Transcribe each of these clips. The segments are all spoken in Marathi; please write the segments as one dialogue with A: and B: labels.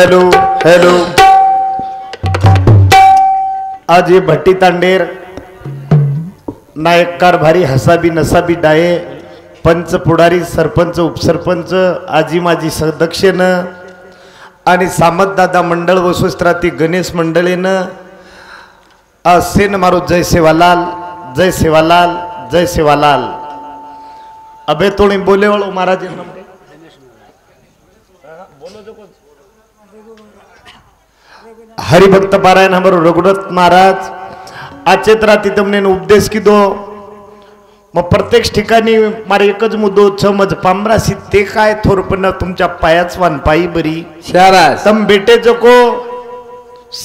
A: हेलो हेलो आज ये भट्टी तांडेर नायककार भारी हसाबी नसाबी डाये पंच पुढारी सरपंच उपसरपंच आजी माजी सदक्षेन आणि सामत दादा मंडळ वसुस्त्राती गणेश मंडळीनं असेन मारो जय सेवालाल जय सेवालाल जय सेवालाल अबे तोड़ी बोले वालों महाराज हरिभक्त पारायण हमारो रघुनाथ महाराज आचेत राती तमने उपदेश की दो मग प्रत्येक ठिकाणी मारे एकच मुद्दो समज पामरासी ते काय थोरपण तुमच्या पायाच वान पायी बरी
B: शाबास
A: तम बेटे जको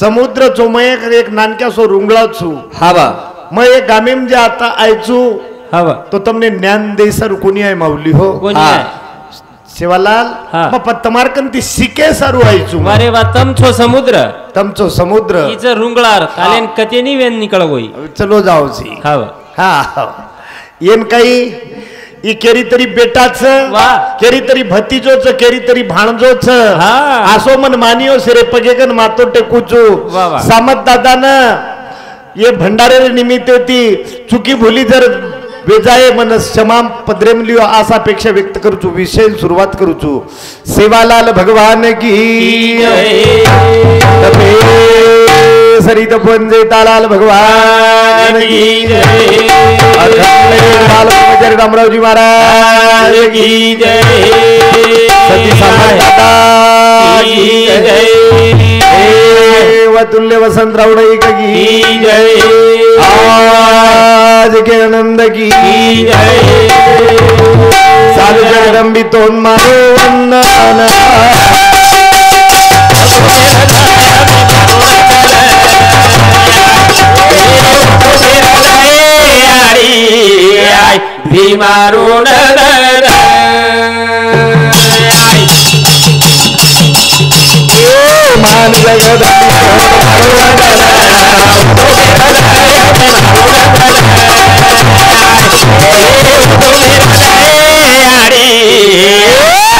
A: समुद्र चो मय एक नानक्या सो रुंगळा छु
B: हावा
A: मग एक गामेम जे आता आयचू
B: हावा
A: तो तमने ज्ञान दे सर कोणी आहे माऊली हो
B: कोणी आहे
A: शिवालाल
B: हा.
A: मग तमारकन ती सिके सारू आयचू
B: मारे वा तमछो समुद्र
A: तमचो समुद्र
B: ईच रुंगळार कालेन कतेनी वेन निकळ होई
A: चलो जाओ सी
B: हावा
A: हा येन काही ई केरी तरी बेटाच
B: वा.
A: केरी तरी भतीजोच केरी तरी भाणजोच
B: हा.
A: आसो मन मानियो सिरे पगेगन मातो टेकूचू
B: वा वा.
A: सामत दादानं ये भंडारे निमित्त ती चुकी भुली जर बेजाये मन क्षमा पद्रेमलियो आसापेक्षा व्यक्त करूचू विषय सुरुवात करूचू सेवालाल भगवान की तपे सरित पंजे तालाल भगवान की जय अखंड रामरावजी महाराज की जय सती सामंता की जय वतुल्य वसंत रावड़ई की जय आज के आनंद की जय साल जगदंबी तोन मारो वंदन
B: भीमारू
A: मान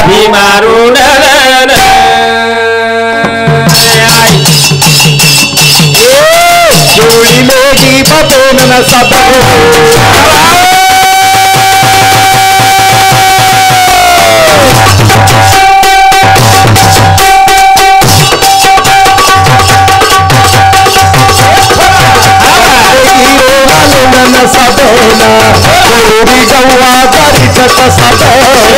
B: भीमारू
A: जोड़ी लोगी बतोन न सब सदना गोरी गौआ करी चक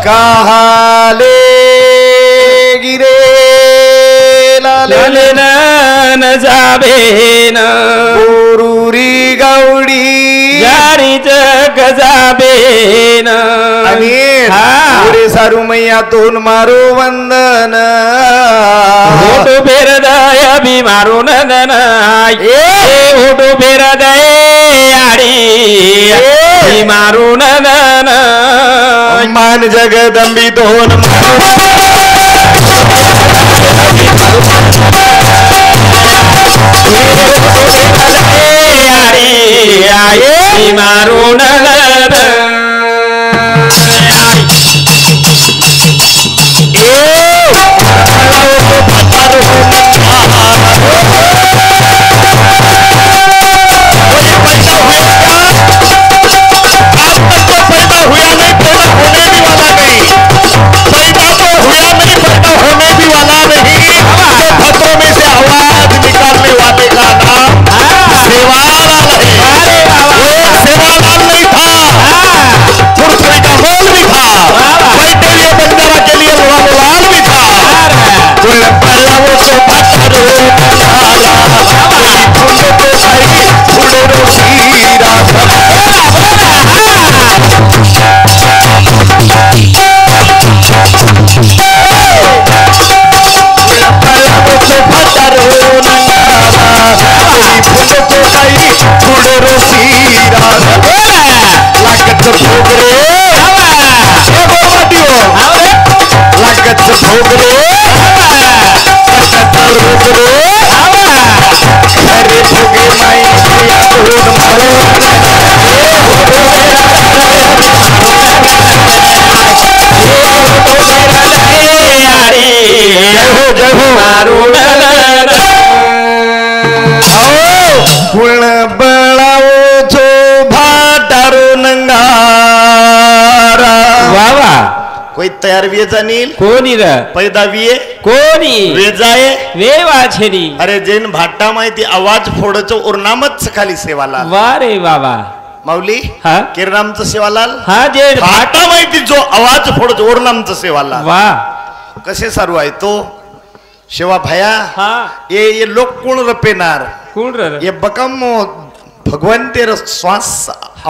A: कहाले गिरे लाले
B: न जाबे न
A: गुरुरी गौडी
B: यारी जग जाबे न
A: पुरे सारू मैया तोन मारो वंदन
B: ओटो बेरदय भीमारू नंदन ओटो बेरदय यारी भीमारू नंदन
A: मान जगदंबी दोन
B: भीमारू नंदन
A: पैदा हुआ नहीं, पैदा होने भी वाला नहीं, पैदा तो हुआ नहीं। गुड शिरा लागत भोग रे लागत भोग रे रोग रे अरे भोगे माई जय हो मारून गुण बळावो छो भाटारो नंगारा
B: वावा
A: कोई तयार विये जाणील
B: कोणी र
A: पैदा विये
B: कोणी
A: वेजाये
B: वेवा छेरी
A: अरे जैन भाटा माहिती आवाज फोडचं उरनामच खाली सेवाला
B: वा रे बाबा
A: माऊली
B: हा
A: किरणामचं सेवालाल
B: हा जे
A: भाटा माहिती जो आवाज फोडतो ओरनामचं सेवालाल
B: वा
A: कसे सारू आहे तो शेवा भया
B: हा
A: ये लोक कोण रपेनार
B: कोण र
A: ये बकम भगवान तेर श्वास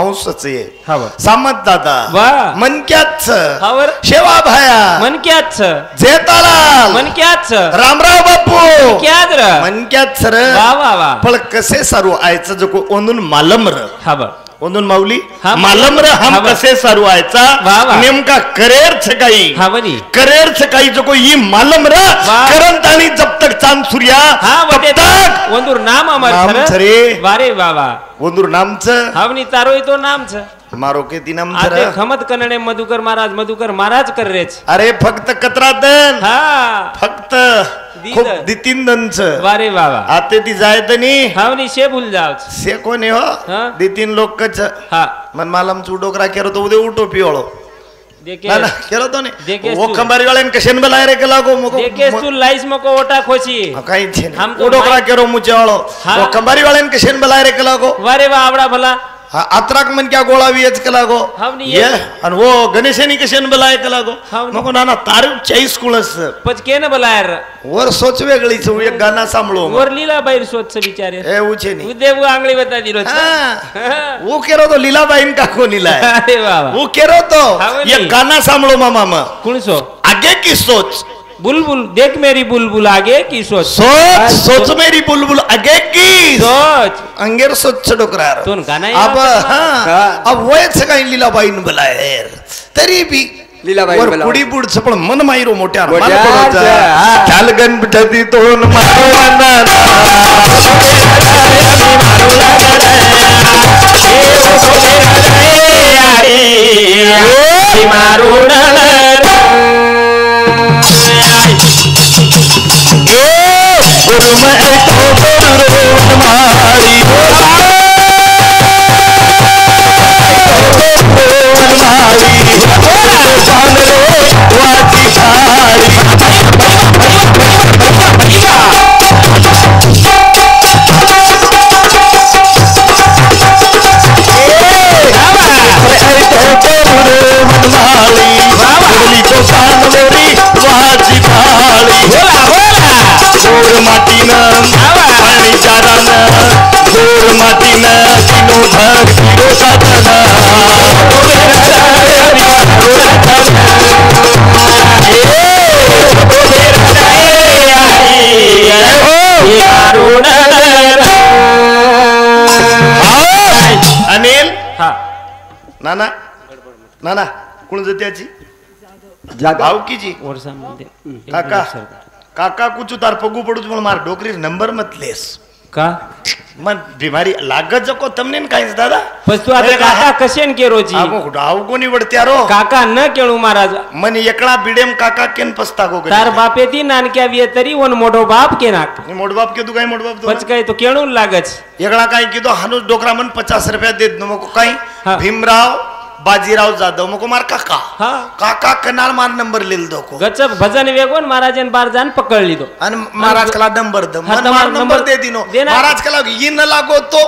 A: अंशच ये
B: हा वा
A: सामत दादा
B: वा
A: मनक्याच
B: हा वर
A: शेवा भया
B: मनक्याच
A: जेतालाल
B: मनक्याच
A: रामराव बापू
B: क्याद र
A: मनक्याच र
B: वा वा वा
A: पण कसे सारू आयचं जो ओनून मालम र
B: हा वा
A: ओनून माऊली
B: हा,
A: मालम र हम
B: हा, वा.
A: कसे सारू आयचा
B: वा, वा.
A: नेमका करेर छ काही
B: हा बनी
A: करेर छ काही जो को ई मालम र
B: वा.
A: करंत आणि जब तक चांद सूर्या
B: हा
A: तब
B: वटे
A: तक
B: ಒಂದೂರ್ ನಾಮ ಅಮರ್
A: नाम छ रे
B: वारे बाबा
A: ओनूर नामच
B: हावनी तारो तो नाम छ
A: मारो के ती नाम छ
B: आते
A: र
B: खमत कनडे मधुकर महाराज कर रे छ
A: अरे फक्त कतरादन
B: हा
A: फक्त
B: दीद.
A: खूप दितीन दनच
B: वारे बाबा
A: आते ती जायतनी
B: हावनी शे भूल जाव
A: से कोणी हो
B: हा.
A: दितीन लोक कच
B: हा
A: मन मालम चुडोकरा केरो तो उदे उठो पियोळो
B: देखे
A: ना केरो तो ने
B: देखेस
A: वो
B: तू.
A: खंबारी वाले कशन बलाय रे केला गो मको
B: देखे तू लाइस मको ओटा खोची
A: काही छे
B: हम तो
A: उडोकरा
B: माई-
A: केरो मुचेळो
B: हा.
A: वो खंबारी वाले कशन बलाय रे केला गो
B: वारे बा आवडा भला
A: हा अत्राक मन क्या गोळा वियच केला गो
B: हावनी
A: ये आणि वो गणेशनी कशन बलाय केला गो
B: हावनी.
A: मको नाना तारू 40 कुळस
B: पचके न भलायर
A: वर सोच वेगळीच एक गाना सांभळो
B: वर लीला बाहेर स्वच्छ विचारे
A: ए उचे नी
B: उदे वो आंगली बता दिरो
A: हा. वो केरो तो लीलाबाईन का कोणीला
B: अरे बाबा
A: वो केरो तो
B: हावनी.
A: ये गाना सांभळो मामा
B: कुण सो
A: आगे की सोच
B: बुलबुल देख मेरी बुलबुल आगे की सोच
A: सोच सोच मेरी बुलबुल आगे की
B: सोच
A: अंगेर सोच डोकरार
B: तोन गाना
A: अब हाँ अब वयच काही लीलाबाईन बलायर तरी बी
C: लीलाबाईन
A: वर
C: बलावर.
A: पुडी बुडच पण मन मायरो मोठ्या
C: मोठ्याच, हा.
A: चाल गणपती तोन मारवाना अनिल
B: हा
A: नाना नाना कोण जत्याची
C: जागा
A: भावकीची
B: वर्षा मध्ये
A: काका काका कुछ तार पगू पडू म्हणून मार डोकरी नंबर मत लेस
B: का
A: मन बीमारी लागत जको तमने काहीच दादा
B: बस तू आता काका कशेन के रोजी
A: डाव कोणी वडत्यारो
B: काका न केळू महाराज
A: मन एकळा बिडेम काका केन पस्ता गो
B: तार बापे ती नानक्या विये तरी वन मोठो बाप के नाक
A: मोडबाप के तू काय मोडबाप
B: पच काय तो केळू लागच
A: एकळा काय की तो हानुस डोकरा मन 50 रुपया देत न मको काही
B: हा.
A: भीमराव बाजीराव जाधव मको मार काका
B: हा
A: काका कनाल मार नंबर लेल दोको
B: गचप भजन वेगोन महाराजन बार जान पकडली तो
A: आणि महाराज कला नंबर द
B: हा,
A: मन
B: तर
A: मार
B: नंबर
A: नंबर दे दिनो
B: देना.
A: महाराज कला ये न लागो तो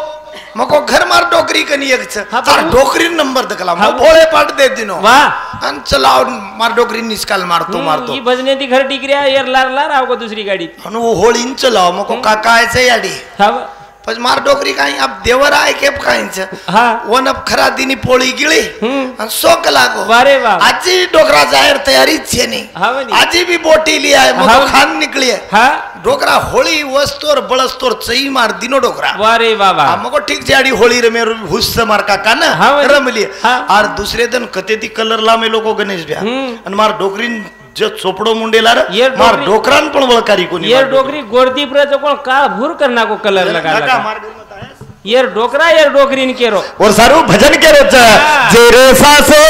A: मको घर मार डोकरी कनी एक
B: हा,
A: तार
B: पण-
A: डोकरी नंबर दकला
B: हा.
A: मग भोळे पाट दे दिनो
B: वाह
A: आणि चलाव मार डोकरी निस्काल मारतो मारतो
B: ही भजने ती घर डिग्री एर लार लार आवको दुसरी गाडी
A: आणि वो होळीन चलाव मको काका आयचे याडी
B: हा
D: પછી માર ડોકરી કાંઈ આપ દેવર આય કે કાંઈ છે
B: હા
D: ઓન અબ ખરા દીની પોળી ગીળી અને 100 કલાકો
B: વારે વાહ
D: આજે ડોકરા જાહેર તૈયારી જ છે નહીં
B: હા વળી.
D: આજે બી બોટી લી આય મો
B: હા.
D: ખાન નીકળી
B: હા
D: ડોકરા હોળી વસ્તોર બળસ્તોર ચઈ માર દીનો ડોકરા
B: વારે વાહ વાહ
D: मको ठीक जाडी होळी रमे हुस्स मार काका ना
B: हाँ वही.
D: रमली
B: हाँ.
D: आर दुसरे दिन कतेती कलर लामे लोको गणेश ब्या आणि मार डोकरीन जो चोपडो मुंडेला रे
B: ये
D: मार
B: डोकरी-
D: डोकरान पण वळकारी कोणी
B: ये डोकरी गोरदीप रे तो कोण काळ भूर करना को कलर लगा
D: काका
B: लगा
D: मार गई मत आहे.
B: ये डोकरा ये डोकरीन केरो
A: और सारू भजन के रोज
B: हाँ.
A: जे रे सासे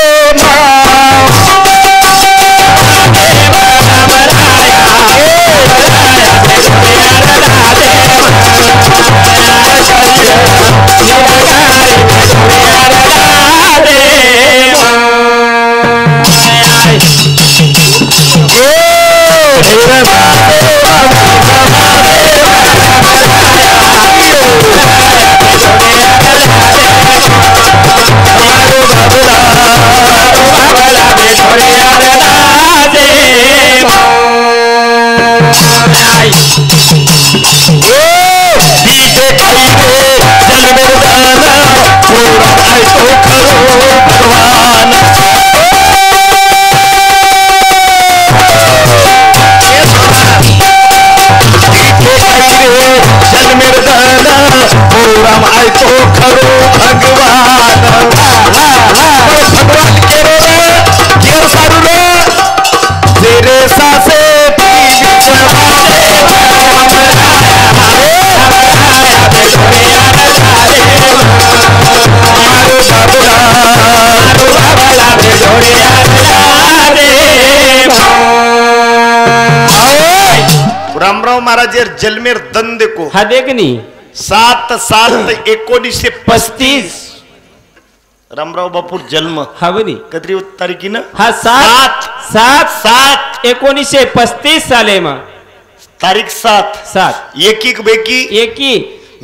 A: रामराव महाराज जलमेर दन देखो
B: हा देखनी
A: 7/7/1935 रामराव बापूर जन्म
B: हा बनी
A: कधी तारीखीनं
B: हा 7/7/1935 साले मा
A: तारीख 7 एक बेकी
B: एकी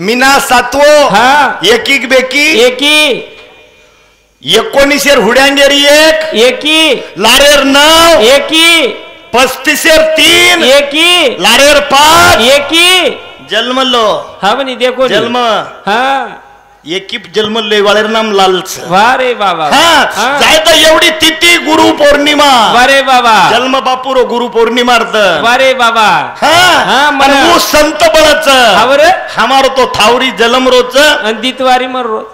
A: मीना 7वो
B: हा
A: एक बेकी
B: एकी
A: 19 हुड्यांगेरी 1
B: एकी
A: लारेर 9
B: एकी
A: 35 3
B: एकी
A: लारेर 5
B: एकी
A: जन्मलो
B: हा बनी देखो नी.
A: जन्म
B: हा
A: एकीप जन्मले वाळेर नाम लालच
B: वारे बाबा
A: हा जाय तर एवढी तिथी गुरु पौर्णिमा
B: वारे बाबा
A: जन्म बापूरो गुरु पौर्णिमा
B: वारे बाबा
A: हा
B: हा, मला-
A: आणि वो संत बळच
B: हावर
A: हमारो तो थावरी जलम रोच
B: दितवारी मर रोज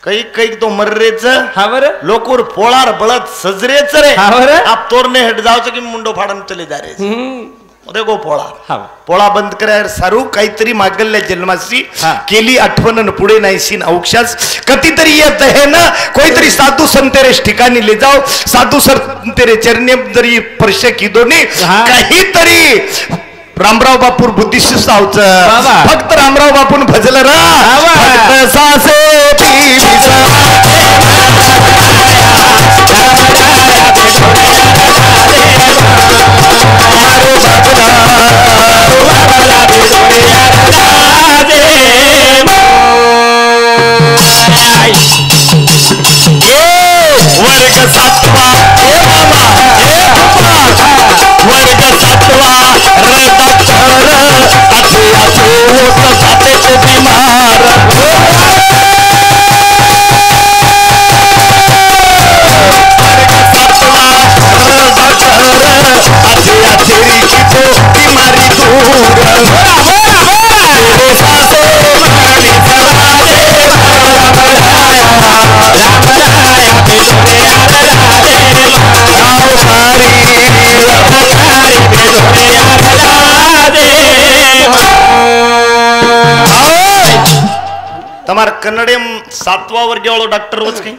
A: काही काही तो मर्रेच
B: हावर
A: लोकोर पोळार बळत सजरेच रे
B: हावर
A: आप तोरने हेड जावचं की मुंडो फाडून चले जा रे देखो पोळा
B: हा
A: पोळा बंद करायर सारू काहीतरी मागल्या जन्माशी
B: हा.
A: केली आठवण पुढे नाहीशीन औक्षास कधीतरी येत आहे ना कोणीतरी साधू संतेरेस ठिकाणी ले जाओ साधू संतेरे चरणे जरी स्पर्श किदोनी
B: हा.
A: काहीतरी रामराव बापूर बुद्धिस्ट सावच
B: बाबा.
A: फक्त रामराव बापून भजलं रा
B: बाबा.
A: फक्त सासे वर्ग 7वा वर्ग 7वा તમાર કન્નડેમ 7વા વર્ગે વાળો ડોક્ટર વચ કઈ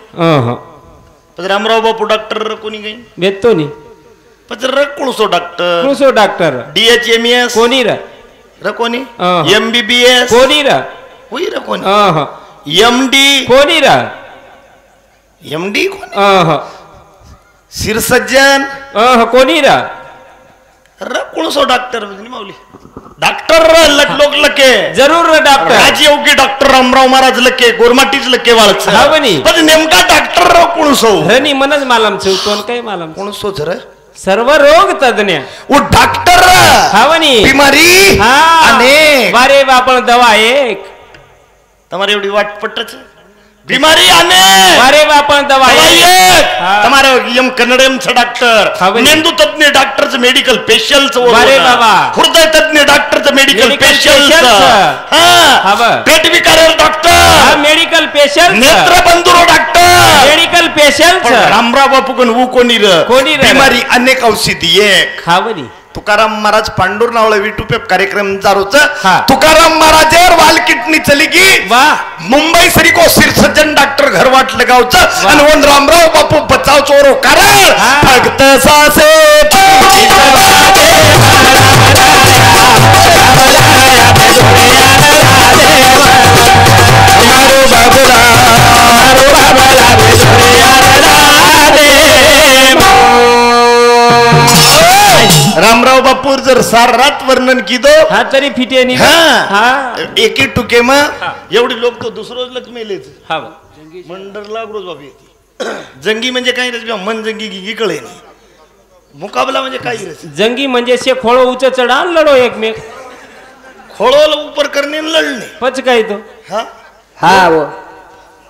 A: પછી રામરાવ બાપુ ડોક્ટર કોની કઈ
B: બેતો ની
A: પછી રકુણસો ડોક્ટર
B: કુસો ડોક્ટર
A: DHMS
B: કોની રે
A: રકોની
B: હા.
A: MBBS
B: કોની રે
A: કોઈ રકોની MD
B: કોની રે
A: MD કોની सिरसज्जन
B: कोणी रा
A: रकुणसो डॉक्टर माऊली डॉक्टर लोक लके
B: जरूर डॉक्टर
A: राजयोगी डॉक्टर रामराव महाराज लके गोरमाटीच लके वाळच
B: हा बनी
A: पण नेमका डॉक्टर कुणसो
B: रनी मनच मालम छे कोण काय मालम
A: कुणसो जर
B: सर्व रोग तज्ञ
D: वो डॉक्टर
B: हावनी
D: बीमारी अनेक
B: वारे बापण दवा एक
D: તમારે એવડી વાટ પટ છે બીમારી આને
B: વારે બાપણ દવા એક
D: તમારે એમ કન્નડમ છે ડોક્ટર મેંદુ તજ્ઞ ડોક્ટર છે મેડિકલ સ્પેશિયલ છે
B: વારે બાબા
D: હૃદય તજ્ઞ ડોક્ટર છે મેડિકલ સ્પેશિયલ છે હા પેટ વિકાર ડોક્ટર
B: હા મેડિકલ સ્પેશિયલ
D: નેત્ર બંધુરો ડોક્ટર
B: મેડિકલ સ્પેશિયલ છે
D: રામરા બાપુ કોણ હું કોની રે બીમારી અનેક ઔષધિ એક
B: ખાવની
D: तुकाराम महाराज पांडुर नावळे विटूपे कार्यक्रम चालूच तुकाराम महाराजर वाल किडनी चली की मुंबई सरी को सिरसज्जन डॉक्टर घर वाट लगावच आणि वन रामराव बापू बचाव चोरो कारण भक्त सासे रामराव बापू जर सार रात वर्णन की दो
B: हा तरी फिटे नाही
D: हा एकी टुके मा एवढी लोक तो दुसरोज लक मेलेच
B: हा
D: मंडर लागरोज बाबी जंगी म्हणजे काय रे मन जंगी गी कळे नाही मुकाबला म्हणजे काय रे
B: जंगी म्हणजे शे खोळो उच चढा लढो एकमेक
D: खोळोला ऊपर करणे लढणे
B: पच काय तो
D: हा
C: हा वो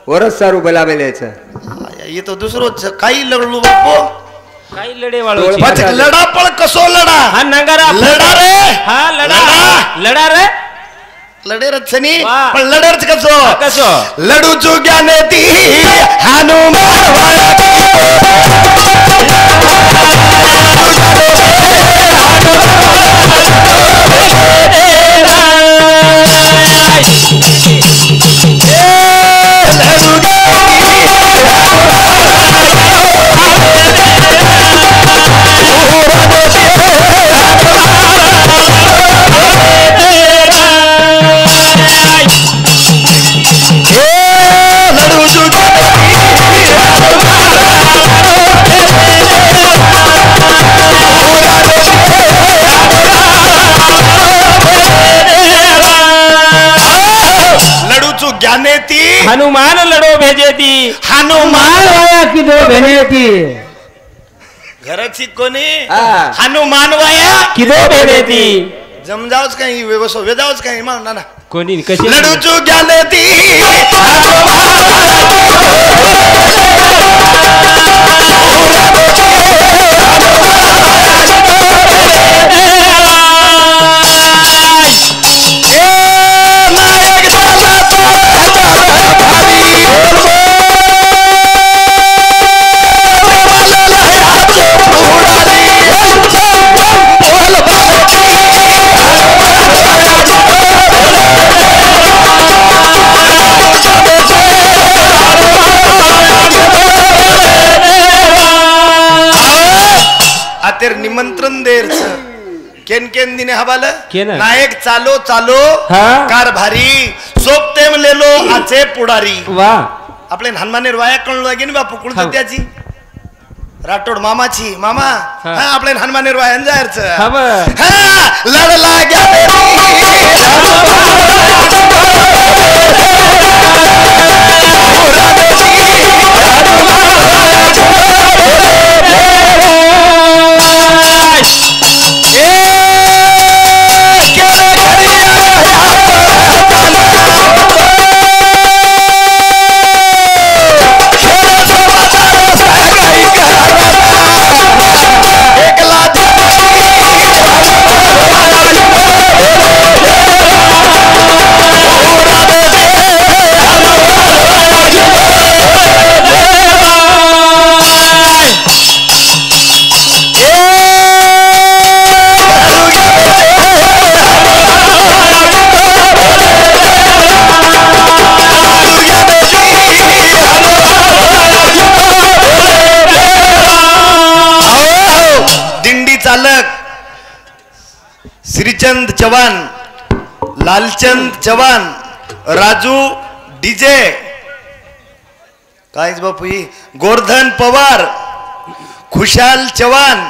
C: वरस सारू बोलावेले છે
D: ये तो दुसरोज काही लढलो बापू
B: काही लढे वाळो
D: पाच लढा पण कसो लढा
B: हा नगरा
D: लढा रे
B: हा लढा लढा रे
D: लढे रचनी पण लढरच कसो
B: कसो
D: लढू जुग्याने ती हनुमान
B: हनुमान लढो भेजेती
D: हनुमान
C: वाया किदो भेनेती
D: घराची कोणी हनुमान वाया
B: किदो भेजेती
D: जमजावच काही व्यवस्था वेदावच काही मा ना
B: कोणी कशी
D: लढूचू गेले ती निमंत्रण देर केन केन दिने हवाल नायक चालो चालो कारभारी सोपतेम लेलो आचे पुढारी
B: वा आपले
D: हनुमानेर वाया कळलो लागे बापू कुळत त्याची राठोड मामाची मामा आपले हनुमानेर वाया जायरच लढला गेले श्रीचंद चव्हाण लालचंद चव्हाण राजू डीजे काहीच बापू गोवर्धन पवार खुशाल चव्हाण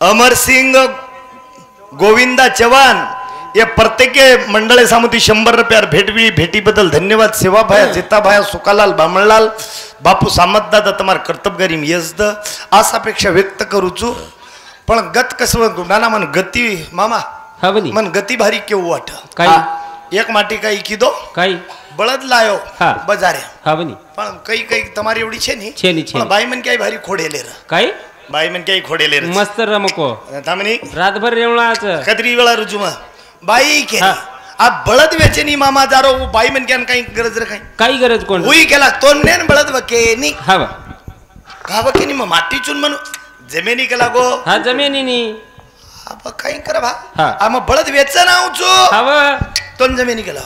D: अमरसिंग गोविंदा चव्हाण ये प्रत्येक मंडळे सामुती 100 रुपयार भेटीबद्दल धन्यवाद. सेवा भाया जिता भाया सुकालाल बामणलाल बापू सामतदादा તમાર કર્તબગારી યજદ આસાપેક્ષા વ્યક્ત કરું છું. પણ ગત કસવ નાના મન ગતિ મામા
B: હવની
D: મન ગતિ ભારી કેવું વાટ
B: કઈ
D: એક માટી કઈ કીધો
B: કઈ
D: બળદ લાયો બજારે
B: હવની
D: પણ કઈ કઈ તમારી એવડી છે ની પણ બાઈ મન ક્યાંય ભારી ખોડેલે રે
B: કઈ
D: બાઈ મન ક્યાંય ખોડેલે રે
B: મસ્ત રમકો
D: તામની
B: રાતભર રેવણા છે
D: કદરી વાળા રૂજુમાં બાઈ કે આ બળદ વેચેની મામા જારો બાઈ મન ક્યાં કઈ ગરજ રે
B: કઈ ગરજ કોણ
D: ઉઈ કેલા તોન ને બળદ વકે ની
B: હા
D: કાવકે ની માટી ચૂન મન જમીની કેલા ગો
B: હા જમીની ની
D: अब कहीं कर भा आम बळद वेचन आऊ छो
B: हव
D: तोन जमिनी केला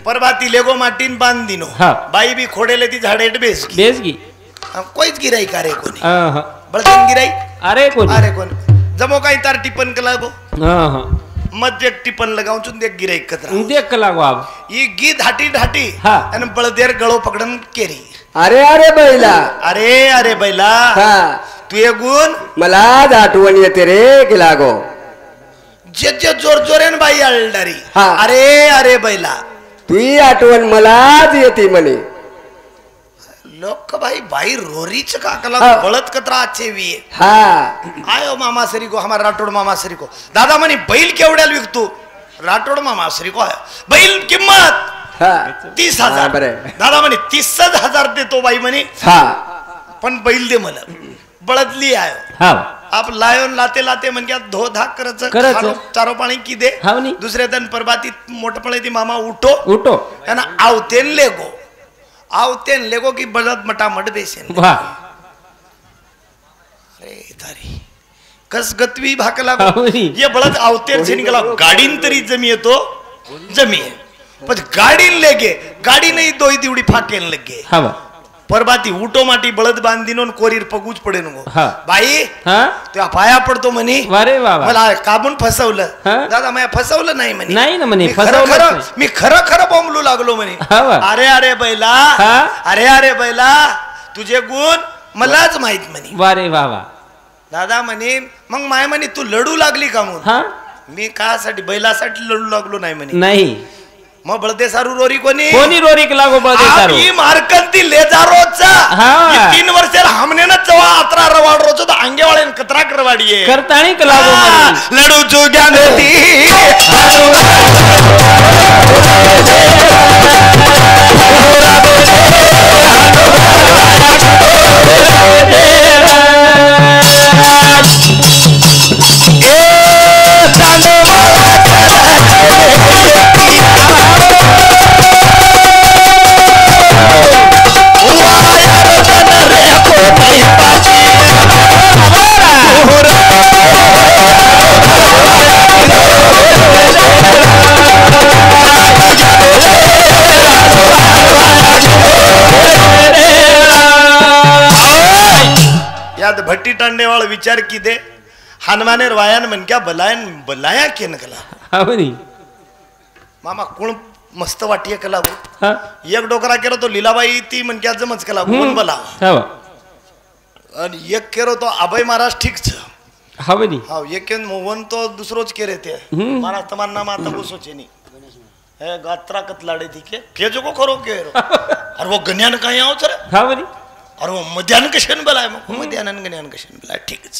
D: परबाती लेगो माटीन बांध दिनो बाई बी खोडेले ती झाडेट बेसगी कोईच गिराई कारे कोणी बळदन गिराई अरे कोणी जमो काही तार टिपन केला गो मध्य एक टिपन लगाऊं चुन देख गिराई कतरा
B: देख कला गो अब
D: ये गी धाटी धाटी आणि बळदेर गळो पकडन केरी
C: अरे अरे बैला
D: अरे बैला तू ये गुण
C: मला आठवण येते रे गेला गो
D: जे जोर जोरेन बाई आलडारी अरे बैला
C: तुही आठवण मलाच येते म्हणे
D: लोक बाई रोरीच का कला बळत कतरा आचेवी आयो मामा सरी को हमारा राठोड मामा सरी को दादा म्हणे बैल केवढ्याला विकतो राठोड मामा सरी को बैल किंमत 30,000 दादा म्हणे 30,000 देतो बाई म्हणे पण बैल दे मला बळदली आयो आप लायोन लाते लाते म्हणजे धो धाक करच चारो पाणी की दे दुसरे दिन परबाती मोठपणे ती मामा उठो आणि आवतेन लेगो की बळद मटामट बेसेन अरे तारी कस गतवी भाकला ये बळद आवतेन से निकला गाडीन तरी जमी येतो जमी पण गाडीन लेगे गाडी नाही दोई दिवडी फाकेन लगे परबाती उठो माटी बळद बांधीनो कोरीर पगूच पडे नको बाई त्या पाया पडतो म्हणे मला काबून फसवलं दादा मी फसवलं नाही म्हणे
B: नाही ना म्हणे
D: मी खरं बोंबलू लागलो म्हणे अरे बैला तुझे गुण मलाच माहित म्हणे
B: वारे वावा
D: दादा म्हणे मग माय म्हणे तू लढू लागली का म्हणून मी कासाठी बैलासाठी लढू लागलो नाही म्हणे
B: नाही
D: मग बळदे सारू रोरी कोणी
B: रोरी लागो बळदे सारू
D: ही मारकंती लेजारोचा 3 वर्षाला हमनेन जवा 18 रवाड रोज तो अंगेवाळेन कतरा करवाडीये
B: करताणी लागो
D: लडू चू ज्ञानती याद भट्टी टांडेवाळ विचार की दे हनुमानेर वायान मन क्या बलाया केन कला मामा कोण मस्त वाटिये कला गो एक डोकरा केरो तो लीलाबाई ती मन क्या जमच कला कोण बला आणि एक केरो तो अभय महाराज ठीक छ
B: हवनी
D: एक मोहन तो दुसरोच केरे ते महाराज तमन्ना माता को सोचेनी है गात्रा कतलाडे थी के जो को करो केरो और वो गन्यान कहीं आओ चरे
B: हवनी
D: और वो मध्यान कशन बलाय मग मध्यान गन्यान कशन बलाय ठीकच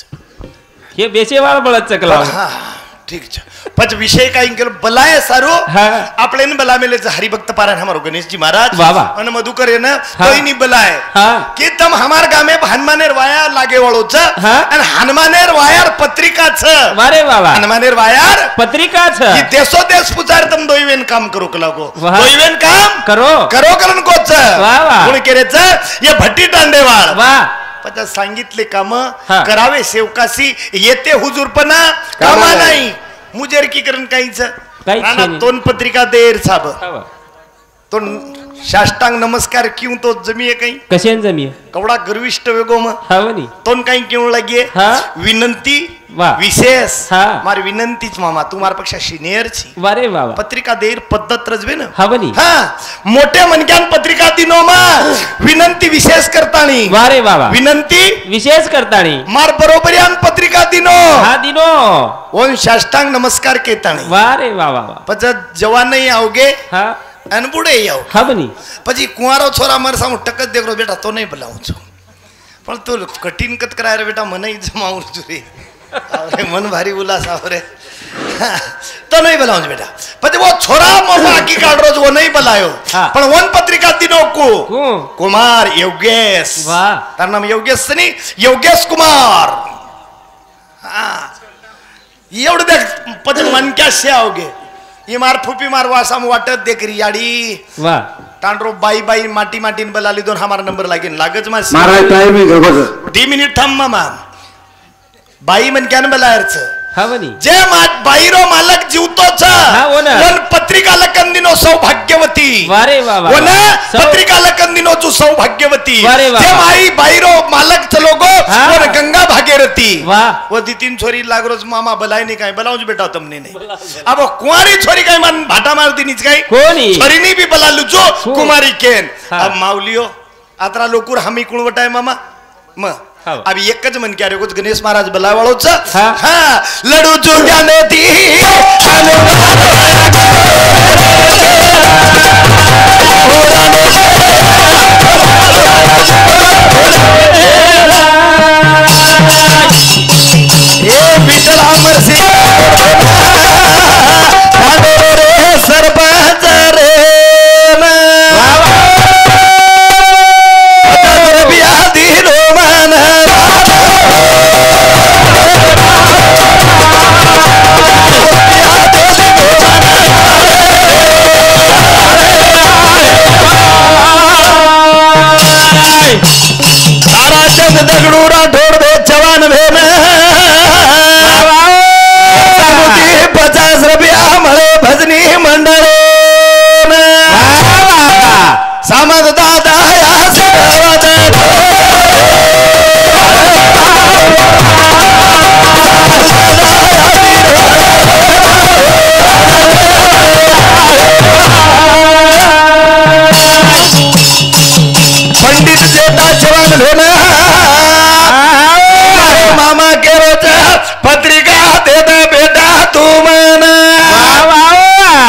B: हे बेचेवाळ बळत चकला
D: ठीक छ पच विषय काही केलो बलाय सारो आपलेन बला मेलेच हरिभक्त पारायण हमारो गणेश जी महाराज अन मधुकर न कोई नहीं बलाय कि तम हमार गामे हनुमानेर वाया लागे वाळो छ अन हनुमानेर वायार पत्रिका छ
B: वारे बाबा
D: हनुमानेर वायार
B: पत्रिका छ
D: कि देशो देश पुचार तम दोईवेन काम करो कलागो दोईवेन काम
B: करो
D: करन को छ कोण केरे छ ये भट्टी टांडेवाळ
B: वाह
D: पता सांगितले काम करावे सेवकासी येते हुजूरपणा कामा नाही मुजेर की करण काहीच राणा तोन पत्रिका देर साब तो साष्टांग नमस्कार क्यों तो जमीये काही
B: कशेन जमीये
D: कवडा गर्विष्ठ वेगो म
B: हावनी
D: तोन काही क्यों लगे विनंती विशेष मार विनंतीच मामा तू मार पक्षा सिनियर छी
B: वारे बाबा
D: पत्रिका देर पद्धत रजवे ना
B: हावनी
D: मोठे मनक्यान पत्रिका दिनो मा विनंती विशेष करतानी
B: वारे बाबा
D: विनंती
B: विशेष करतानी
D: मार बरोबरियान पत्रिका दिनो
B: दिनो
D: ओन साष्टांग नमस्कार केताणी
B: वा रे वा वा वा
D: પછી જવાન નહીં આવગે
B: હા
D: અને બુડે આવ
B: હા બની
D: પછી કુંવારો છોરા મારે સામે ટક જ દેખરો બેટા તો નહીં બોલાવું છું પણ તું કઠિન કત કરાય રે બેટા મને જમાવું છું રે અરે મન ભારી ઉલ્લાસ આવરે તો નહીં બોલાવું છું બેટા પછી वो छोरा मोमा की काढ रोज वो नहीं बोलायो पण वन पत्रिका दिनो को कुमार योगेश
B: वाह
D: तार नाम योगेश नहीं योगेश कुमार हाँ एवढं देख पचन मन क्या से आओगे ये मार फुपी मार वासाम वाटत देख रियाडी
B: वा
D: तांड्रो बाई बाई माटी माटीन बलाली दोन हमारा नंबर लागेन लागच मा
C: मारा टाइम आहे का बघ
D: 10 मिनिट थांब मामा बाई मन क्या बलायरच
B: हा बनी
D: जे बाईरो मालक जीवतो छ वन पत्रिका लकन दिनो सौभाग्यवती
B: वा रे वा वा
D: वन पत्रिका लकन दिनो चू सौभाग्यवती
B: वारे वा
D: जे माई बाईरो मालक चलोगो वन गंगा भागीरथी
B: वाह
D: वो दी तीन छोरी लाग रोज मामा बलाय नहीं काय बलाऊज बेटा तमने नहीं अब कुंवारी छोरी काय मन भाटा मारती नीच काय
B: कोणी
D: छोरी नी भी बला लुचो कुमारी केन अब माऊलियो आतरा लोकुर हमी कुणवटाय मामा म अब एकच मन क्या रे कुछ गणेश महाराज बलावाळो छ हां लडू जुग्याने ती ए विठ्ठल अमर सिंह रे सरपंच रे दगडू राठोड भे जवान भेन 50 रुपया मळे भजनी मंडळ सामंत दादा पंडित जेता जवान भेन मामा के रोज पत्रिका दे दे बेटा तू मन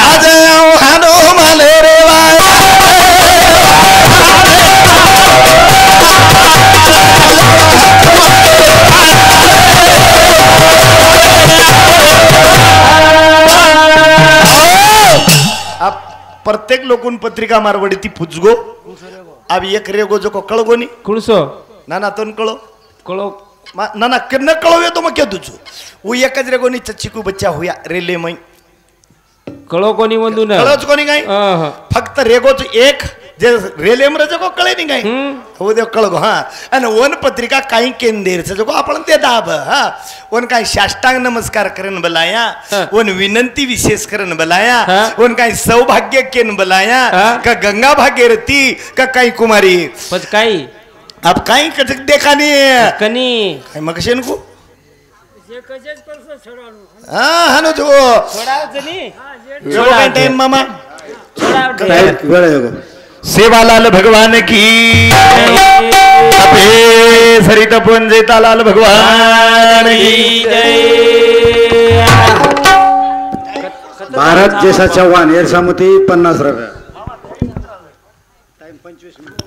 D: आज हानो माले रे अब प्रत्येक लोकून पत्रिका मारवडी ती पुजगो अब एक रेगो जो को कळगो नी
B: कुणसो
D: नाना तोन कळो
B: कळो
D: नाना किन्न कळो ये तो मग क्या तुझो वो एकच रेगो नी चिकू बच्चा हुया रेले मई
B: कळो कोणी वंदू ना
D: कळोच कोणी काय फक्त रेगोच एक जे रेले मरे जो को कळे नी काय हो दे कळगो हां आणि वन पत्रिका काही केंदेरचं जो को आपण ते दाब हां वन काय साष्टांग नमस्कार करन बलाया वन विनंती विशेष करन बलाया वन काय सौभाग्य केन बलाया का गंगा भागीरथी का काही कुमारी
B: पच काही
D: अब काही कच देखा नहीं
B: कनी
D: काय मगशेन को हां हानो जो
B: छोडाव जनी
D: जो काय टाइम मामा
B: छोडाव
A: सेवालाल भगवान की अबे सरिता पुंजेता लाल भगवान की
C: भारत जैसा चव्हाण एरसामुती 50 रुपये टाइम 25 मिनिट